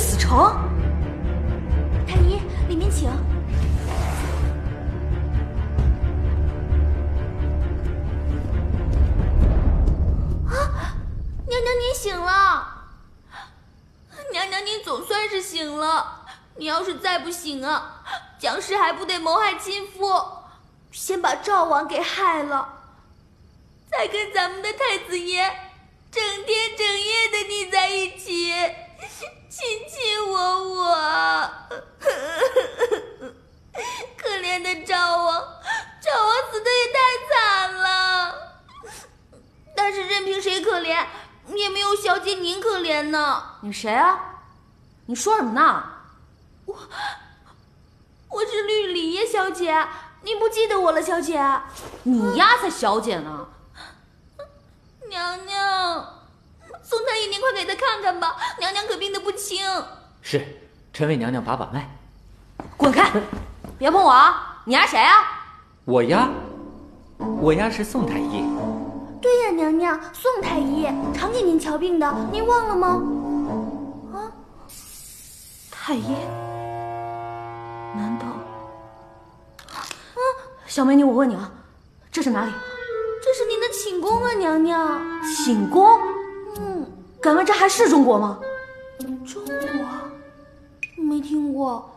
死城。太医，里面请。娘娘，您醒了！娘娘，您总算是醒了。你要是再不醒啊，蒋氏还不得谋害亲夫，先把赵王给害了，再跟咱们的太子爷整天整夜的腻在一起，卿卿我。可怜的赵王死得也太惨了。但是任凭谁可怜，也没有小姐您可怜呢。你谁啊？你说什么呢？我是绿里耶小姐，您不记得我了，小姐？你丫才小姐呢！娘娘，宋太医，您快给她看看吧，娘娘可病得不轻。是，臣为娘娘把脉。滚开！别碰我啊！你丫谁啊？我丫是宋太医。对呀，娘娘，宋太医常给您瞧病的，您忘了吗？啊，太医？难道？小美女，我问你啊，这是哪里？这是您的寝宫啊，娘娘。寝宫？敢问这还是中国吗？中国？没听过。